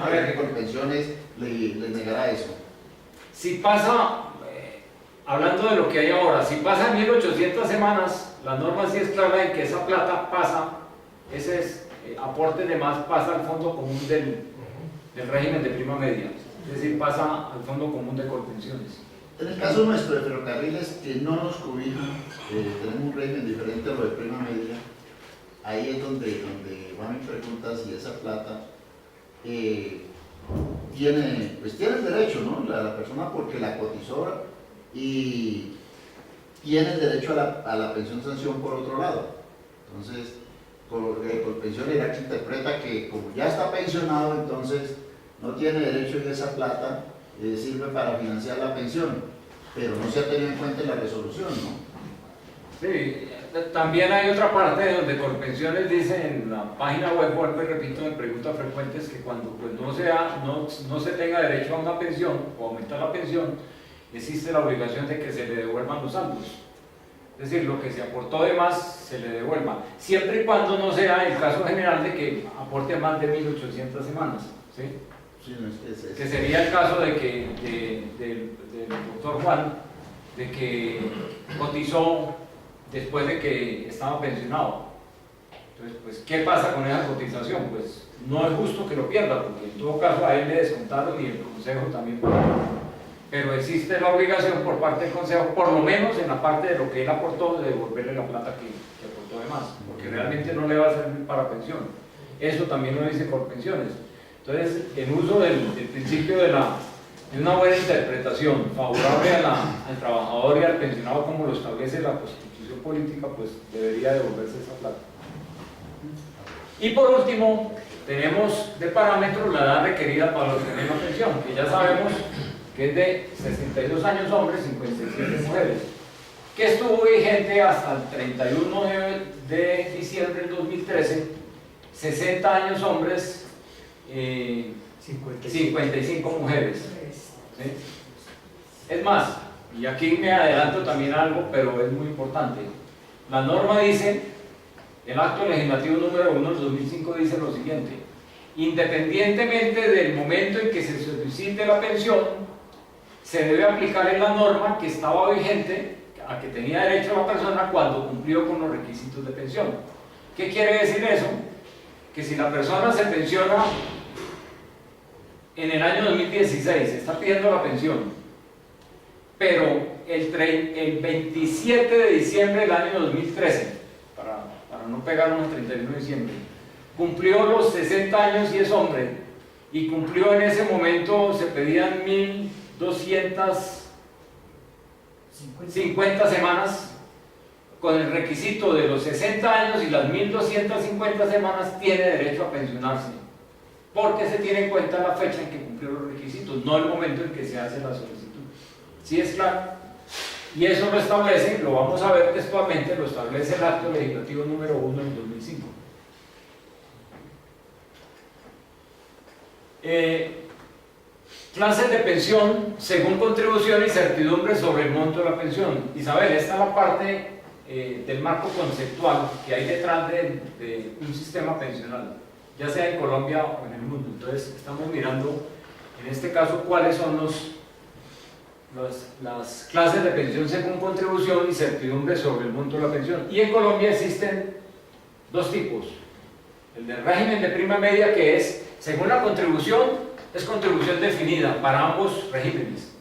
no cree que Colpensiones le negará eso. Si pasa, hablando de lo que hay ahora, si pasa 1800 semanas, la norma sí es clara en que esa plata pasa, ese aporte de más pasa al fondo común del régimen de prima media, es decir, pasa al fondo común de Colpensiones. En el caso nuestro de ferrocarriles, que no nos cobija, tenemos un régimen diferente a lo de prima media. Ahí es donde Juan me pregunta si esa plata tiene el derecho, ¿no? La persona porque la cotizó y tiene el derecho a la pensión sanción por otro lado. Entonces, Colpensiones la que interpreta que como ya está pensionado, entonces no tiene derecho en esa plata, sirve para financiar la pensión, pero no se ha tenido en cuenta en la resolución, ¿no? Sí, también hay otra parte donde Colpensiones dice en la página web, vuelvo y repito, en preguntas frecuentes, que cuando pues, no se tenga derecho a una pensión o aumentar la pensión, existe la obligación de que se le devuelvan los saldos. Es decir, lo que se aportó de más se le devuelva, siempre y cuando no sea el caso general de que aporte más de 1800 semanas. ¿Sí? Sí, no, que sería el caso de que del doctor Juan, de que cotizó después de que estaba pensionado. Entonces, pues, ¿qué pasa con esa cotización? Pues no es justo que lo pierda, porque en todo caso a él le descontaron y el Consejo también pagó. Pero existe la obligación por parte del Consejo, por lo menos en la parte de lo que él aportó, de devolverle la plata que aportó de más, porque realmente no le va a servir para pensión. Eso también lo dice Colpensiones. Entonces, en uso del principio de una buena interpretación favorable al trabajador y al pensionado como lo establece la Constitución política, pues debería devolverse esa plata. Y por último, tenemos de parámetro la edad requerida para obtener la pensión, que ya sabemos que es de 62 años hombres, 57 mujeres, que estuvo vigente hasta el 31 de diciembre del 2013, 60 años hombres, 55 mujeres. ¿Sí? Es más, y aquí me adelanto también algo, pero es muy importante. La norma dice, el acto legislativo número 1 del 2005 dice lo siguiente: independientemente del momento en que se solicite la pensión, se debe aplicar en la norma que estaba vigente, a que tenía derecho la persona cuando cumplió con los requisitos de pensión. ¿Qué quiere decir eso? Que si la persona se pensiona en el año 2016, está pidiendo la pensión, pero el 27 de diciembre del año 2013, para no pegarnos al 31 de diciembre, cumplió los 60 años y es hombre, y cumplió en ese momento, se pedían 1250 semanas, con el requisito de los 60 años y las 1250 semanas, tiene derecho a pensionarse, porque se tiene en cuenta la fecha en que cumplió los requisitos, no el momento en que se hace la solicitud. ¿Sí es claro? Y eso lo establece, lo vamos a ver textualmente, lo establece el acto legislativo número 1 del 2005. Clases de pensión según contribución y certidumbre sobre el monto de la pensión. Isabel, esta es la parte del marco conceptual que hay detrás de un sistema pensional, ya sea en Colombia o en el mundo. Entonces estamos mirando en este caso cuáles son las clases de pensión según contribución y certidumbre sobre el monto de la pensión. Y en Colombia existen dos tipos: el del régimen de prima media, que es según la contribución, es contribución definida para ambos regímenes.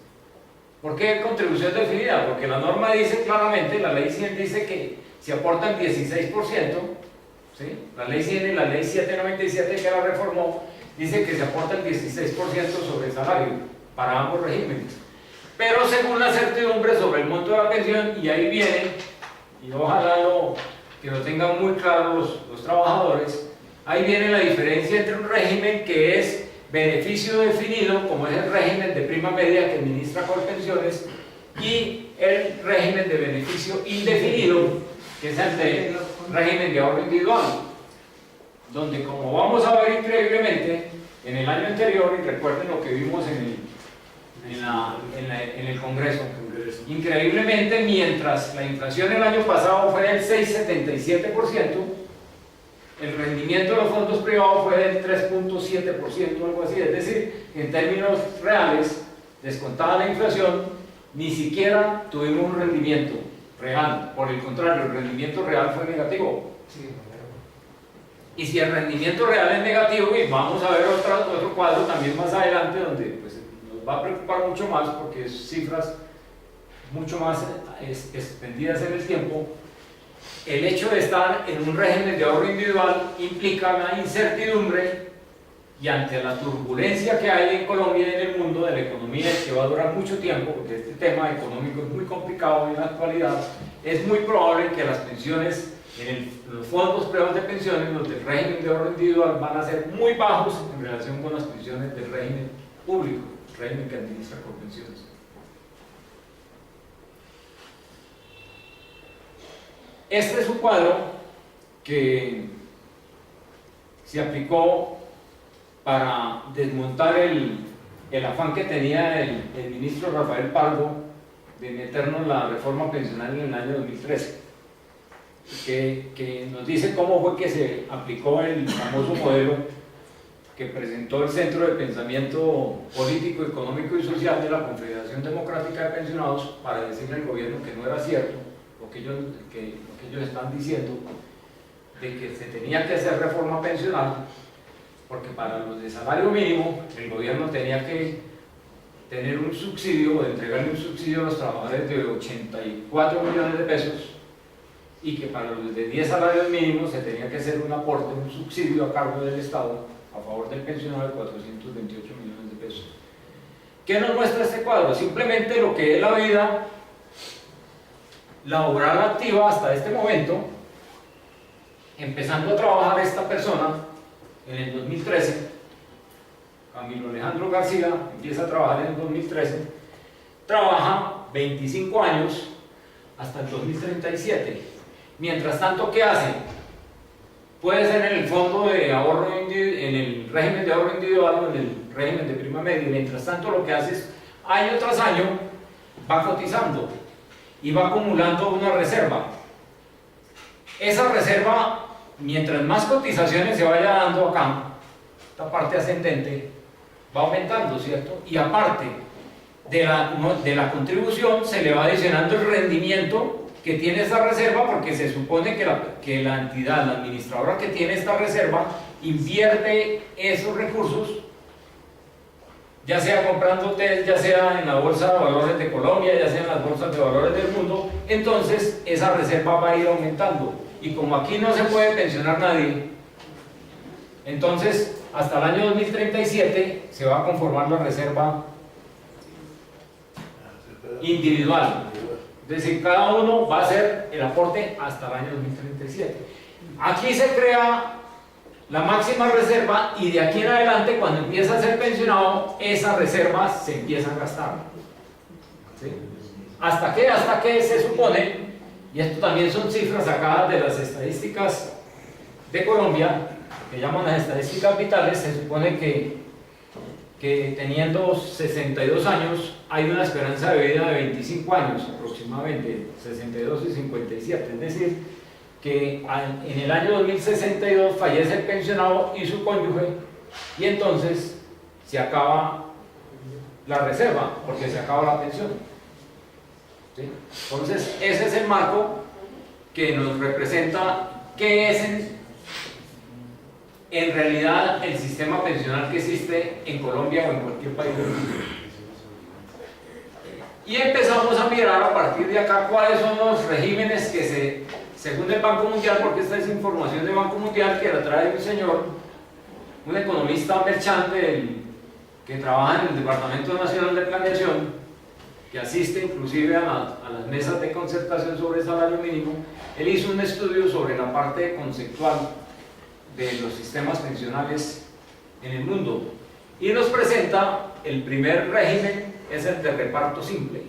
¿Por qué contribución definida? Porque la norma dice claramente, la ley 100 dice que si aportan 16%, ¿sí? La ley 100 y la ley 797 que la reformó, dice que se aporta el 16% sobre el salario para ambos regímenes. Pero según la certidumbre sobre el monto de la pensión, y ahí viene, y ojalá que lo tengan muy claro los trabajadores, ahí viene la diferencia entre un régimen que es beneficio definido, como es el régimen de prima media que administra Colpensiones, y el régimen de beneficio indefinido, que es el de régimen de ahorro individual, donde, como vamos a ver increíblemente, en el año anterior, y recuerden lo que vimos en el Congreso, increíblemente, mientras la inflación el año pasado fue del 6,77%, el rendimiento de los fondos privados fue del 3.7% o algo así, es decir, en términos reales, descontada la inflación, ni siquiera tuvimos un rendimiento real, por el contrario, el rendimiento real fue negativo. Y si el rendimiento real es negativo, y vamos a ver otro cuadro también más adelante, donde pues, nos va a preocupar mucho más, porque es cifras mucho más extendidas en el tiempo, el hecho de estar en un régimen de ahorro individual implica una incertidumbre, y ante la turbulencia que hay en Colombia y en el mundo de la economía, que va a durar mucho tiempo, porque este tema económico es muy complicado en la actualidad, es muy probable que las pensiones, los fondos privados de pensiones, los del régimen de ahorro individual, van a ser muy bajos en relación con las pensiones del régimen público, el régimen que administra por pensiones. Este es un cuadro que se aplicó para desmontar el afán que tenía el ministro Rafael Pardo de meternos la reforma pensional en el año 2013, que nos dice cómo fue que se aplicó el famoso modelo que presentó el Centro de Pensamiento Político, Económico y Social de la Confederación Democrática de Pensionados, para decirle al gobierno que no era cierto lo que ellos están diciendo, de que se tenía que hacer reforma pensional, porque para los de salario mínimo el gobierno tenía que tener un subsidio, o entregarle un subsidio a los trabajadores de 84 millones de pesos, y que para los de 10 salarios mínimos se tenía que hacer un aporte, un subsidio a cargo del Estado a favor del pensionado de 428 millones de pesos. ¿Qué nos muestra este cuadro? Simplemente lo que es la vida laboral activa hasta este momento, empezando a trabajar esta persona en el 2013, Camilo Alejandro García empieza a trabajar en el 2013, trabaja 25 años hasta el 2037. Mientras tanto, ¿qué hace? Puede ser en el fondo de ahorro, en el régimen de ahorro individual o en el régimen de prima media. Mientras tanto, lo que hace es, año tras año, va cotizando y va acumulando una reserva. Esa reserva, mientras más cotizaciones se vaya dando acá, esta parte ascendente, va aumentando, ¿cierto? Y aparte de la contribución, se le va adicionando el rendimiento que tiene esta reserva, porque se supone que la entidad, la administradora que tiene esta reserva, invierte esos recursos, ya sea comprando TES, ya sea en la Bolsa de Valores de Colombia, ya sea en las bolsas de valores del mundo. Entonces esa reserva va a ir aumentando, y como aquí no se puede pensionar nadie, entonces hasta el año 2037 se va a conformar la reserva individual. Es decir, cada uno va a hacer el aporte hasta el año 2037. Aquí se crea la máxima reserva, y de aquí en adelante, cuando empieza a ser pensionado, esas reservas se empiezan a gastar. ¿Sí? ¿Hasta qué? Hasta que se supone, y esto también son cifras sacadas de las estadísticas de Colombia, que llaman las estadísticas vitales, se supone que teniendo 62 años hay una esperanza de vida de 25 años aproximadamente, 62 y 57, es decir, que en el año 2062 fallece el pensionado y su cónyuge, y entonces se acaba la reserva, porque se acaba la pensión. ¿Sí? Entonces ese es el marco que nos representa qué es en realidad el sistema pensional que existe en Colombia o en cualquier país del mundo. Y empezamos a mirar a partir de acá cuáles son los regímenes que según el Banco Mundial, porque esta es información del Banco Mundial que la trae un señor, un economista merchante que trabaja en el Departamento Nacional de Planeación, que asiste inclusive a las mesas de concertación sobre el salario mínimo. Él hizo un estudio sobre la parte conceptual de los sistemas pensionales en el mundo, y nos presenta el primer régimen, es el de reparto simple.